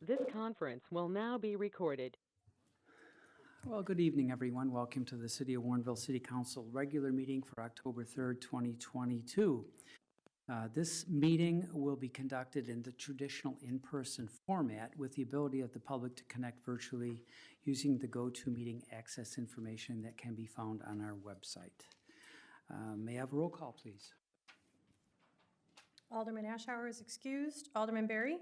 This conference will now be recorded. Well, good evening, everyone. Welcome to the City of Warrenville City Council regular meeting for October 3rd, 2022. This meeting will be conducted in the traditional in-person format with the ability of the public to connect virtually using the GoToMeeting access information that can be found on our website. May I have a roll call, please? Alderman Ashour is excused. Alderman Berry?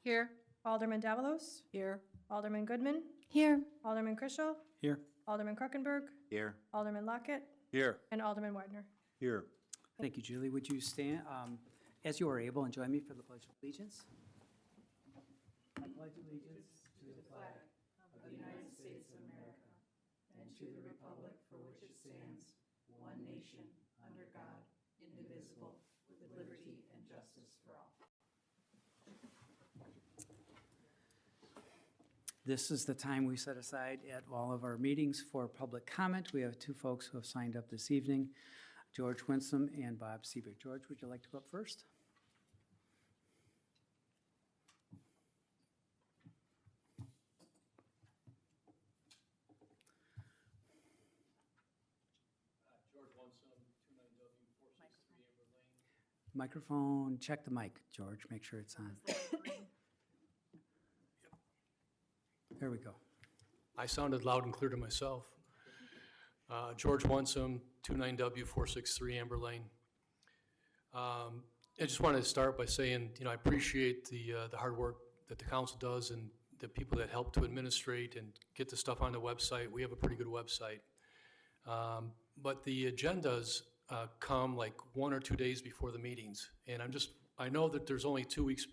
Here. Alderman Davalos? Here. Alderman Goodman? Here. Alderman Krischel? Here. Alderman Kruckenberg? Here. Alderman Lockett? Here. And Alderman Widener. Here. Thank you, Julie. Would you stand as you are able and join me for the Pledge of Allegiance? I pledge allegiance to the flag of the United States of America and to the republic for which it stands, one nation, under God, indivisible, with liberty and justice for all. This is the time we set aside at all of our meetings for public comment. We have two folks who have signed up this evening, George Winsome and Bob Siebert. George, would you like to go up first? George Winsome, 29W463 Amber Lane. Microphone, check the mic, George, make sure it's on. There we go. I sounded loud and clear to myself. George Winsome, 29W463 Amber Lane. I just wanted to start by saying, I appreciate the hard work that the council does and the people that help to administrate and get the stuff on the website. We have a pretty good website. But the agendas come like 1 or 2 days before the meetings. And I know that there's only 2 weeks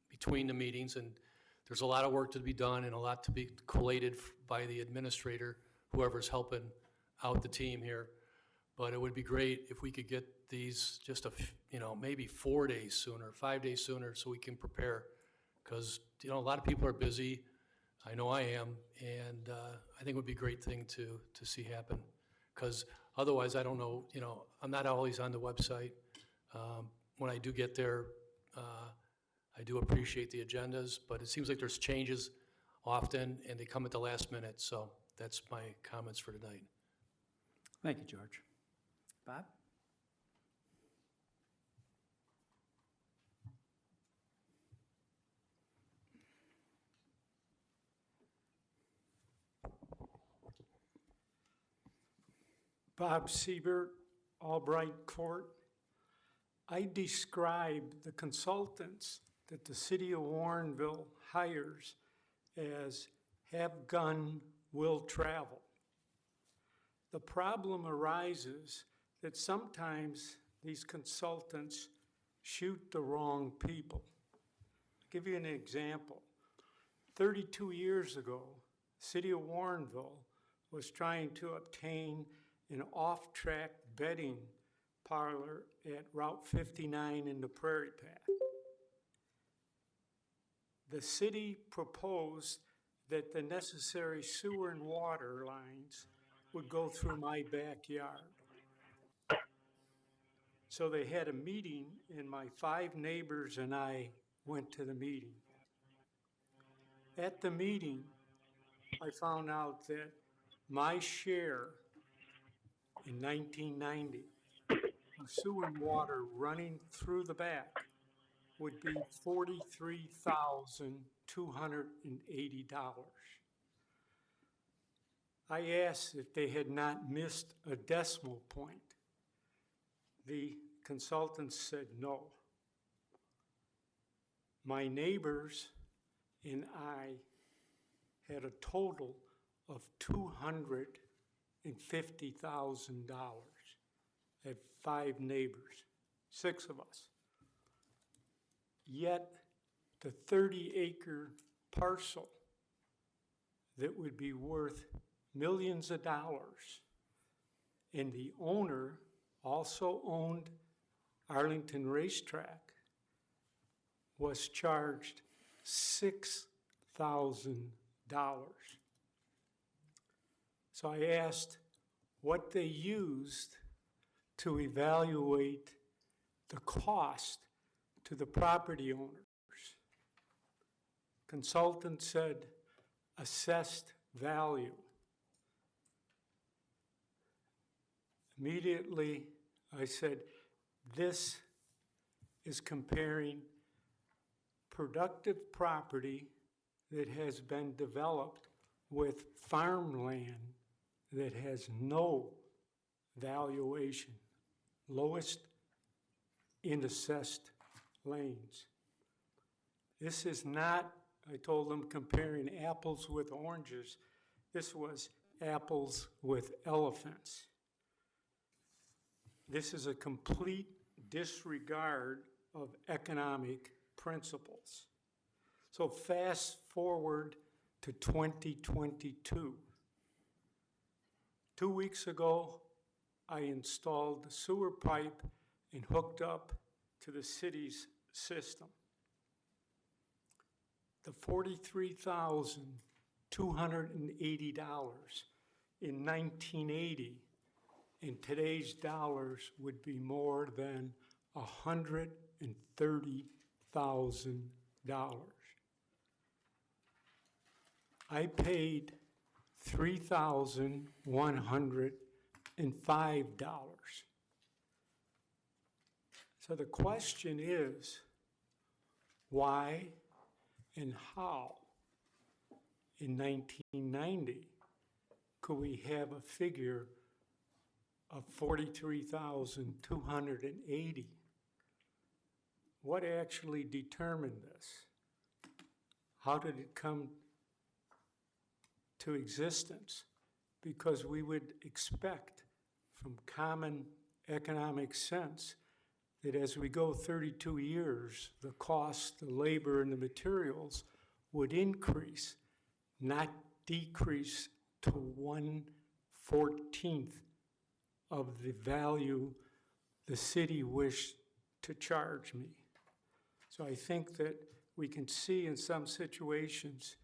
between the meetings, and there's a lot of work to be done and a lot to be collated by the administrator, whoever's helping out the team here. But it would be great if we could get these just maybe 4 days sooner, 5 days sooner, so we can prepare. Because, a lot of people are busy. I know I am. And I think it would be a great thing to see happen. Because otherwise, I don't know, I'm not always on the website. When I do get there, I do appreciate the agendas, but it seems like there's changes often, and they come at the last minute. So that's my comments for tonight. Thank you, George. Bob? Bob Siebert, Albright Court. I describe the consultants that the city of Warrenville hires as have gun, will travel. The problem arises that sometimes these consultants shoot the wrong people. I'll give you an example. 32 years ago, the city of Warrenville was trying to obtain an off-track betting parlor at Route 59 in the Prairie Path. The city proposed that the necessary sewer and water lines would go through my backyard. So they had a meeting, and my 5 neighbors and I went to the meeting. At the meeting, I found out that my share in 1990 of sewer and water running through the back would be $43,280. I asked if they had not missed a decimal point. The consultant said no. My neighbors and I had a total of $250,000. I had 5 neighbors, 6 of us. Yet the 30-acre parcel that would be worth millions of dollars, and the owner also owned Arlington Racetrack, was charged $6,000. So I asked what they used to evaluate the cost to the property owners. Consultant said assessed value. Immediately, I said, this is comparing productive property that has been developed with farmland that has no valuation, lowest in assessed lanes. This is not, I told them, comparing apples with oranges. This was apples with elephants. This is a complete disregard of economic principles. So fast forward to 2022. 2 weeks ago, I installed the sewer pipe and hooked up to the city's system. The $43,280 in 1980 in today's dollars would be more than $130,000. I paid $3,105. So the question is, why and how in 1990 could we have a figure of 43,280? What actually determined this? How did it come to existence? Because we would expect from common economic sense that as we go 32 years, the cost, the labor, and the materials would increase, not decrease to 1/14 of the value the city wished to charge me. So I think that we can see in some situations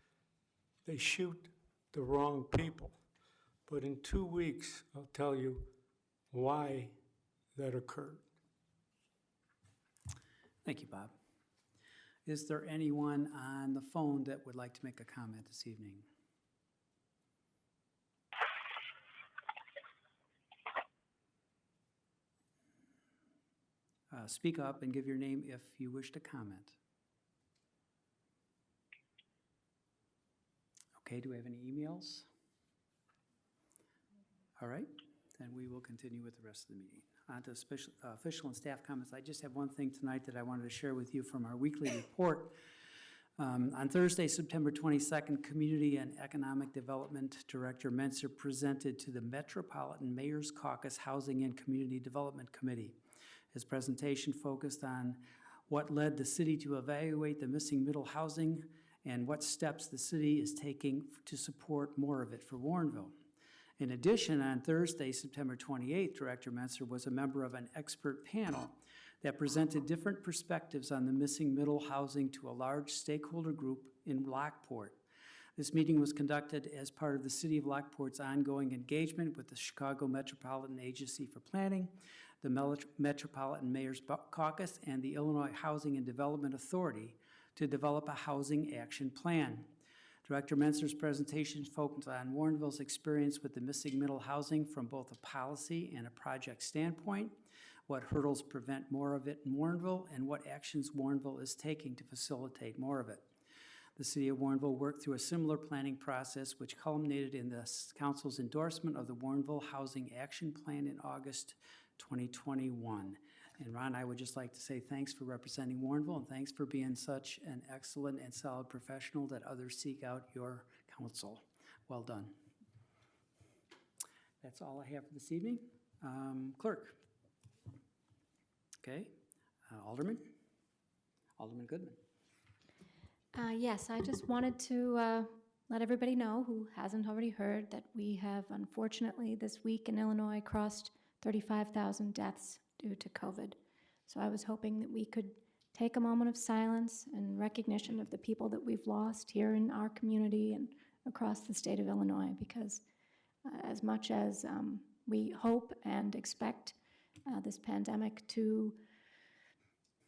they shoot the wrong people. But in 2 weeks, I'll tell you why that occurred. Thank you, Bob. Is there anyone on the phone that would like to make a comment this evening? Speak up and give your name if you wish to comment. Okay, do we have any emails? All right, then we will continue with the rest of the meeting. On to official and staff comments. I just have one thing tonight that I wanted to share with you from our weekly report. On Thursday, September 22nd, Community and Economic Development Director Menser presented to the Metropolitan Mayor's Caucus Housing and Community Development Committee. His presentation focused on what led the city to evaluate the missing middle housing and what steps the city is taking to support more of it for Warrenville. In addition, on Thursday, September 28th, Director Menser was a member of an expert panel that presented different perspectives on the missing middle housing to a large stakeholder group in Lockport. This meeting was conducted as part of the City of Lockport's ongoing engagement with the Chicago Metropolitan Agency for Planning, the Metropolitan Mayor's Caucus, and the Illinois Housing and Development Authority to develop a housing action plan. Director Menser's presentation focused on Warrenville's experience with the missing middle housing from both a policy and a project standpoint, what hurdles prevent more of it in Warrenville, and what actions Warrenville is taking to facilitate more of it. The City of Warrenville worked through a similar planning process which culminated in the Council's endorsement of the Warrenville Housing Action Plan in August 2021. And Ron, I would just like to say thanks for representing Warrenville and thanks for being such an excellent and solid professional that others seek out your counsel. Well done. That's all I have for this evening. Clerk. Okay. Alderman Goodman. Yes, I just wanted to let everybody know who hasn't already heard that we have, unfortunately, this week in Illinois crossed 35,000 deaths due to COVID. So I was hoping that we could take a moment of silence and recognition of the people that we've lost here in our community and across the state of Illinois, because as much as we hope and expect this pandemic to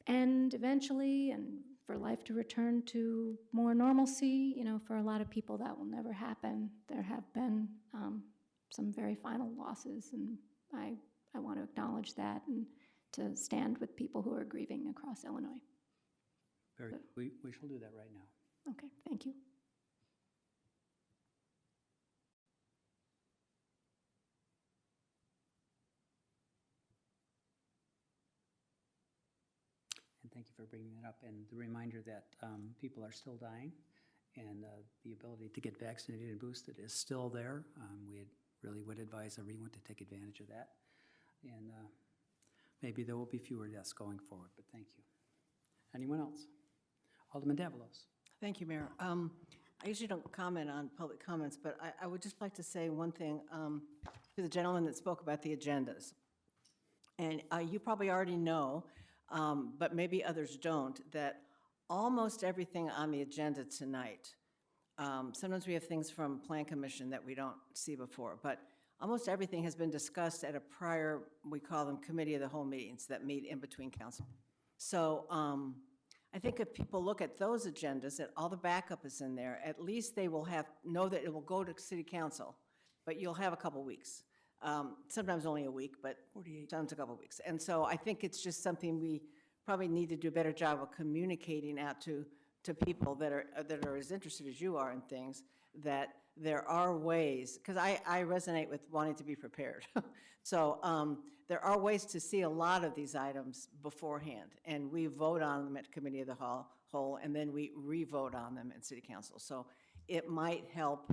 end eventually and for life to return to more normalcy. You know, for a lot of people, that will never happen. There have been some very final losses, and I want to acknowledge that and to stand with people who are grieving across Illinois. Very, we shall do that right now. Okay, thank you. And thank you for bringing that up, and the reminder that people are still dying, and the ability to get vaccinated and boosted is still there. Really would advise everyone to take advantage of that, and maybe there will be fewer deaths going forward, but thank you. Anyone else? Alderman Davalos. Thank you, Mayor. I usually don't comment on public comments, but I would just like to say one thing to the gentleman that spoke about the agendas. And you probably already know, but maybe others don't, that almost everything on the agenda tonight, sometimes we have things from Plan Commission that we don't see before, but almost everything has been discussed at a prior, we call them committee of the whole meetings that meet in between council. So I think if people look at those agendas, that all the backup is in there, at least they will know that it will go to city council, but you'll have a couple weeks. Sometimes only a week, but 48. sometimes a couple weeks. And so I think it's just something we probably need to do a better job of communicating out to people that are as interested as you are in things, that there are ways, because I resonate with wanting to be prepared. So there are ways to see a lot of these items beforehand, and we vote on them at committee of the whole, and then we re-vote on them in city council. So it might help,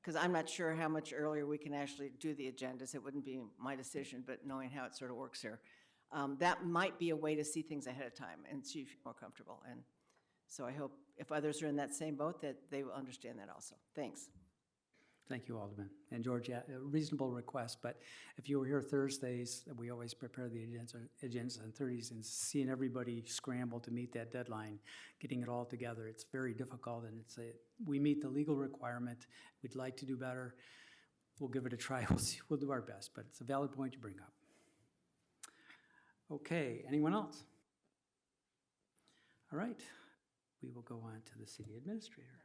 because I'm not sure how much earlier we can actually do the agendas. It wouldn't be my decision, but knowing how it sort of works here, that might be a way to see things ahead of time and see if you're more comfortable. And so I hope if others are in that same boat that they will understand that also. Thanks. Thank you, Alderman. And George, yeah, a reasonable request, but if you were here Thursdays, we always prepare the agendas on Thursdays, and seeing everybody scramble to meet that deadline, getting it all together, it's very difficult, and we meet the legal requirement. We'd like to do better. We'll give it a try. We'll see. We'll do our best, but it's a valid point you bring up. Okay, anyone else? All right, we will go on to the city administrator.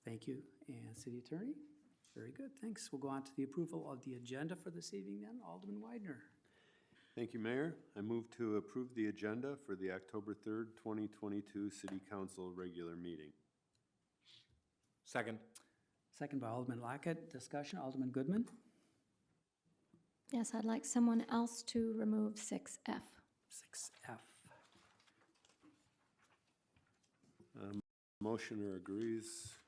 Thank you, and city attorney? Very good, thanks. We'll go on to the approval of the agenda for this evening then. Alderman Widener. Thank you, Mayor. I move to approve the agenda for the October 3rd, 2022 City Council regular meeting. Second. Second by Alderman Lockett. Discussion, Alderman Goodman. Yes, I'd like someone else to remove 6F. 6F. Motioner agrees.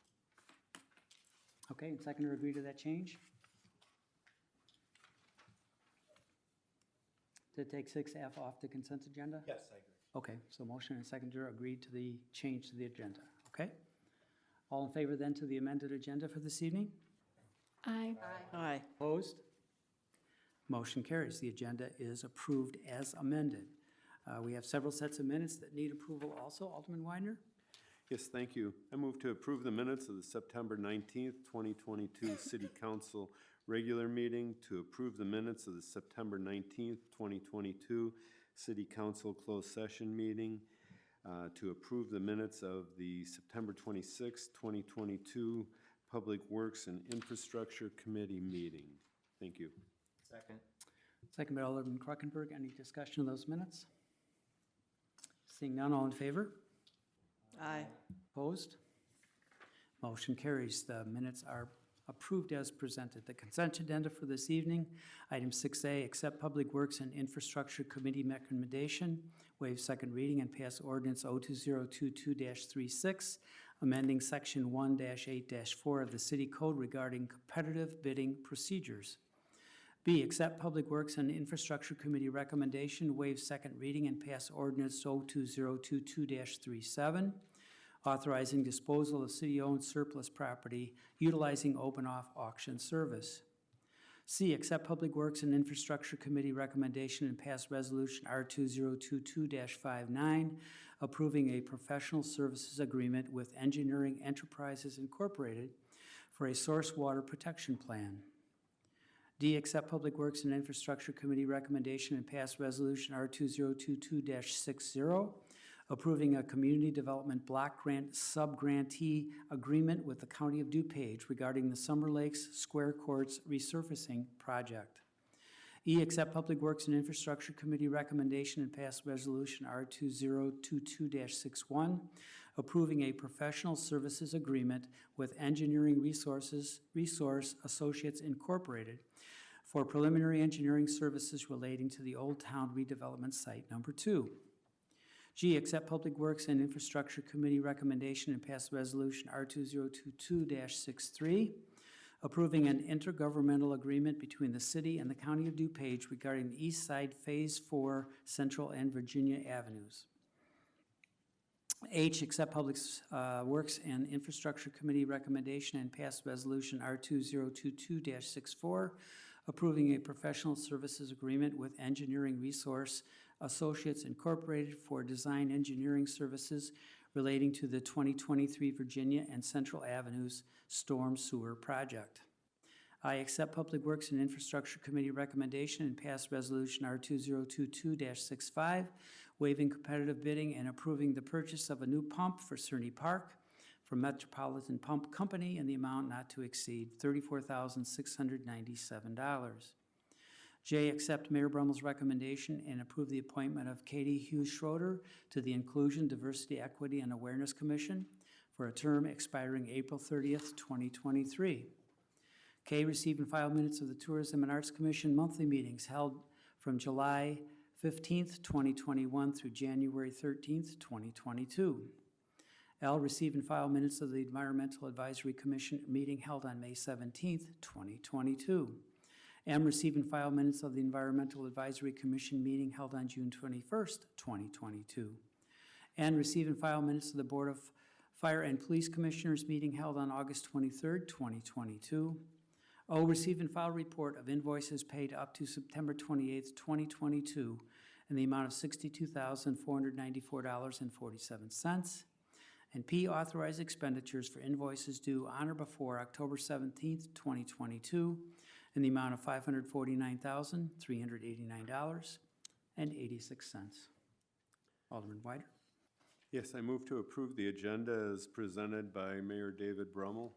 Okay, and seconder agree to that change? To take 6F off the consent agenda? Yes, I agree. Okay, so motion and seconder agreed to the change to the agenda, okay? All in favor then to the amended agenda for this evening? Aye. Aye. Opposed? Motion carries. The agenda is approved as amended. We have several sets of minutes that need approval also. Alderman Weidner? Yes, thank you. I move to approve the minutes of the September 19th, 2022 City Council regular meeting, to approve the minutes of the September 19th, 2022 City Council closed session meeting, to approve the minutes of the September 26th, 2022 Public Works and Infrastructure Committee meeting. Thank you. Second. Second by Alderman Krockenberg. Any discussion of those minutes? Seeing none, all in favor? Aye. Opposed? Motion carries. The minutes are approved as presented. The consent agenda for this evening, item 6A, accept Public Works and Infrastructure Committee recommendation, waive second reading and pass ordinance 02022-36, amending section 1-8-4 of the City Code regarding competitive bidding procedures. B, accept Public Works and Infrastructure Committee recommendation, waive second reading and pass ordinance 02022-37, authorizing disposal of city-owned surplus property utilizing open-off auction service. C, accept Public Works and Infrastructure Committee recommendation and pass resolution R2022-59, approving a professional services agreement with Engineering Enterprises Incorporated for a source water protection plan. D, accept Public Works and Infrastructure Committee recommendation and pass resolution R2022-60, approving a community development block grant sub-grantee agreement with the County of DuPage regarding the Summer Lakes Square Courts resurfacing project. E, accept Public Works and Infrastructure Committee recommendation and pass resolution R2022-61, approving a professional services agreement with Engineering Resource Associates Incorporated for preliminary engineering services relating to the Old Town redevelopment site number 2. G, accept Public Works and Infrastructure Committee recommendation and pass resolution R2022-63, approving an intergovernmental agreement between the city and the County of DuPage regarding the East Side Phase 4 Central and Virginia Avenues. H, accept Public Works and Infrastructure Committee recommendation and pass resolution R2022-64, approving a professional services agreement with Engineering Resource Associates Incorporated for design engineering services relating to the 2023 Virginia and Central Avenues Storm Sewer Project. I accept Public Works and Infrastructure Committee recommendation and pass resolution R2022-65, waiving competitive bidding and approving the purchase of a new pump for Cerny Park from Metropolitan Pump Company in the amount not to exceed $34,697. J, accept Mayor Brummel's recommendation and approve the appointment of Katie Hughes Schroeder to the Inclusion, Diversity, Equity, and Awareness Commission for a term expiring April 30th, 2023. K, receive and file minutes of the Tourism and Arts Commission monthly meetings held from July 15th, 2021 through January 13th, 2022. L, receive and file minutes of the Environmental Advisory Commission meeting held on May 17th, 2022. M, receive and file minutes of the Environmental Advisory Commission meeting held on June 21st, 2022. N, receive and file minutes of the Board of Fire and Police Commissioners meeting held on August 23rd, 2022. O, receive and file report of invoices paid up to September 28th, 2022 in the amount of $62,494.47. And P, authorize expenditures for invoices due on or before October 17th, 2022 in the amount of $549,389.86. Alderman Weider. Yes, I move to approve the agenda as presented by Mayor David Brummel.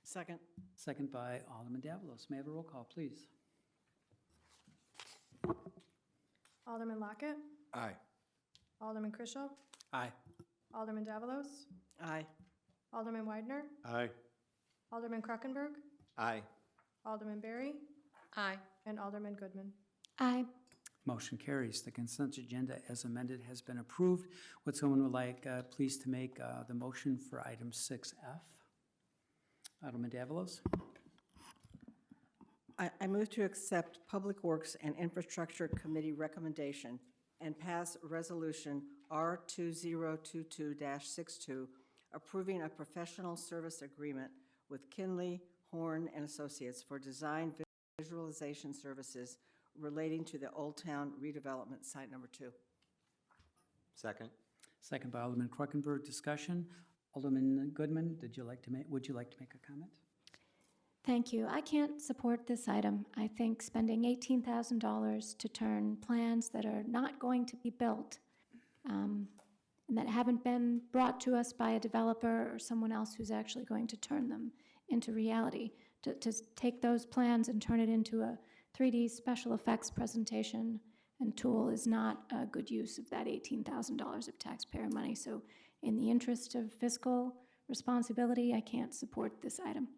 Second. Second by Alderman Davalos. May I have a roll call, please? Alderman Lockett, Aye. Alderman Chrisell, Aye. Alderman Davalos, Aye. Alderman Widener, Aye. Alderman Krokenberg, Aye. Alderman Berry, Aye. and Alderman Goodman. Aye. Motion carries. The consent agenda as amended has been approved. Would someone would like please to make the motion for item 6F? Alderman Davalos. I move to accept Public Works and Infrastructure Committee recommendation and pass resolution R2022-62, approving a professional service agreement with Kinley, Horn and Associates for design visualization services relating to the Old Town redevelopment site number 2. Second. Second by Alderman Krokenberg. Discussion. Alderman Goodman, would you like to make a comment? Thank you. I can't support this item. I think spending $18,000 to turn plans that are not going to be built and that haven't been brought to us by a developer or someone else who's actually going to turn them into reality, to take those plans and turn it into a 3D special effects presentation and tool is not a good use of that $18,000 of taxpayer money. So in the interest of fiscal responsibility, I can't support this item.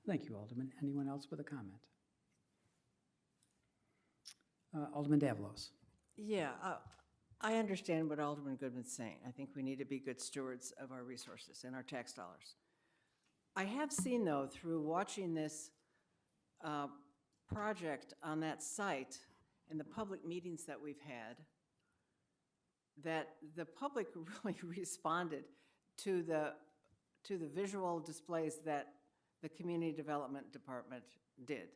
Thank you, Alderman. Anyone else with a comment? Alderman Davalos. Yeah, I understand what Alderman Goodman's saying. I think we need to be good stewards of our resources and our tax dollars. I have seen, though, through watching this project on that site and the public meetings that we've had, that the public really responded to the visual displays that the Community Development Department did.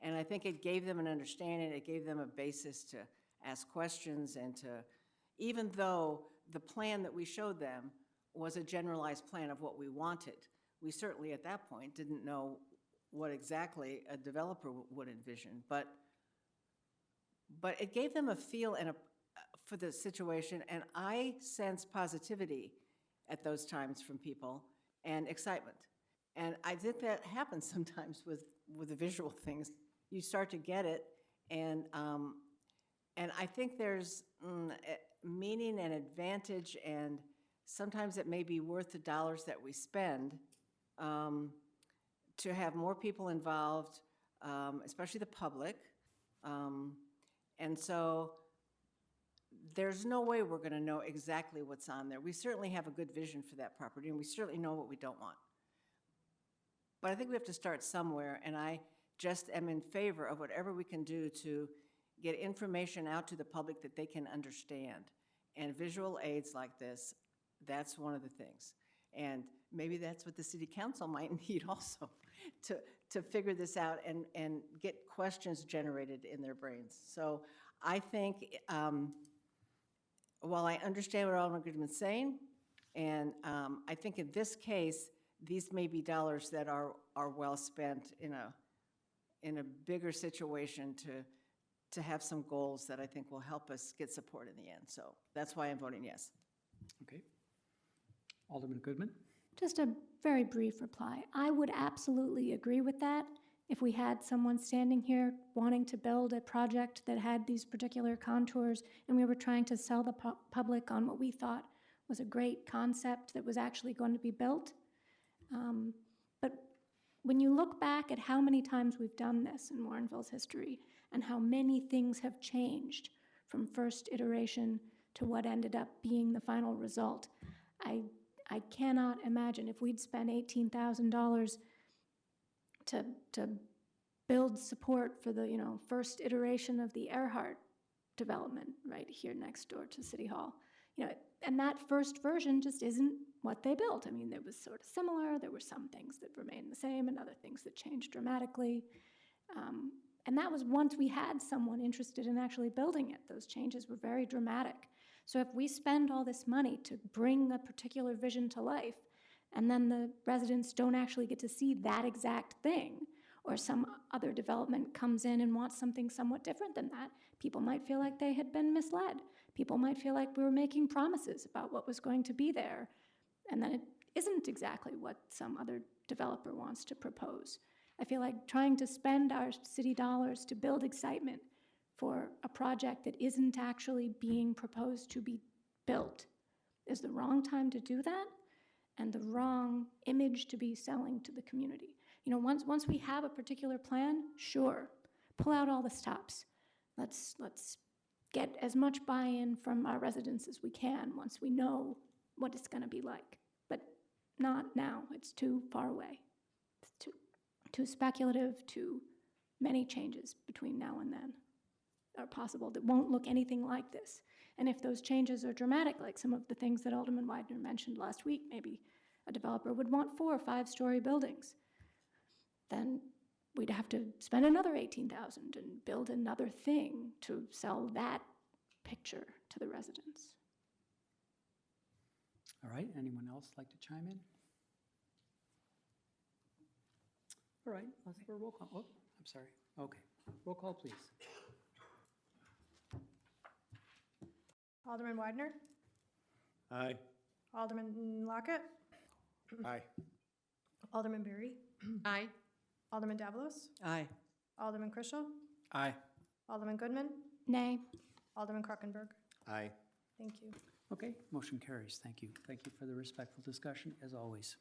And I think it gave them an understanding, it gave them a basis to ask questions and to, even though the plan that we showed them was a generalized plan of what we wanted, we certainly at that point didn't know what exactly a developer would envision, but it gave them a feel and for the situation, and I sense positivity at those times from people and excitement. And I think that happens sometimes with the visual things. You start to get it, and I think there's meaning and advantage, and sometimes it may be worth the dollars that we spend to have more people involved, especially the public. And so there's no way we're going to know exactly what's on there. We certainly have a good vision for that property, and we certainly know what we don't want. But I think we have to start somewhere, and I just am in favor of whatever we can do to get information out to the public that they can understand. And visual aids like this, that's one of the things. And maybe that's what the city council might need also, to figure this out and get questions generated in their brains. So I think, while I understand what Alderman Goodman's saying, and I think in this case, these may be dollars that are well spent in a bigger situation to have some goals that I think will help us get support in the end. So that's why I'm voting yes. Okay. Alderman Goodman? Just a very brief reply. I would absolutely agree with that if we had someone standing here wanting to build a project that had these particular contours and we were trying to sell the public on what we thought was a great concept that was actually going to be built. But when you look back at how many times we've done this in Warrenville's history and how many things have changed from first iteration to what ended up being the final result, I cannot imagine if we'd spent $18,000 to build support for the first iteration of the Earhart development right here next door to City Hall. And that first version just isn't what they built. I mean, it was sort of similar. There were some things that remained the same and other things that changed dramatically. And that was once we had someone interested in actually building it. Those changes were very dramatic. So if we spend all this money to bring a particular vision to life, and then the residents don't actually get to see that exact thing, or some other development comes in and wants something somewhat different than that, people might feel like they had been misled. People might feel like we were making promises about what was going to be there, and then it isn't exactly what some other developer wants to propose. I feel like trying to spend our city dollars to build excitement for a project that isn't actually being proposed to be built is the wrong time to do that and the wrong image to be selling to the community. Once we have a particular plan, sure, pull out all the stops. Let's get as much buy-in from our residents as we can once we know what it's going to be like. But not now. It's too far away. It's too speculative, too many changes between now and then are possible that won't look anything like this. And if those changes are dramatic, like some of the things that Alderman Widener mentioned last week, maybe a developer would want 4 or 5-story buildings, then we'd have to spend another $18,000 and build another thing to sell that picture to the residents. All right, anyone else like to chime in? All right, let's have a roll call. Oh, I'm sorry. Okay, roll call, please. Alderman Widener, Aye. Alderman Lockett, Aye. Alderman Berry, Aye. Alderman Davalos, Aye. Alderman Chrisell, Aye. Alderman Goodman, Nay. Alderman Krokenberg. Aye. Thank you. Okay, motion carries. Thank you. Thank you for the respectful discussion, as always.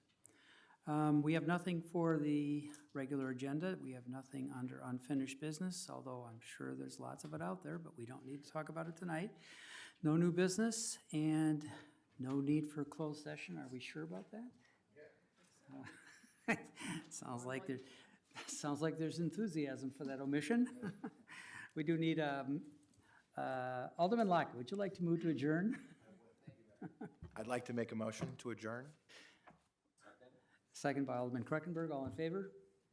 We have nothing for the regular agenda. We have nothing under unfinished business, although I'm sure there's lots of it out there, but we don't need to talk about it tonight. No new business and no need for a closed session. Are we sure about that? Yeah. Sounds like there's enthusiasm for that omission. We do need, Alderman Lockett, would you like to move to adjourn? I'd like to make a motion to adjourn. Second by Alderman Krokenberg. All in favor?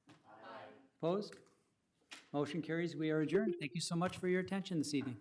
Aye. Opposed? Motion carries. We are adjourned. Thank you so much for your attention this evening.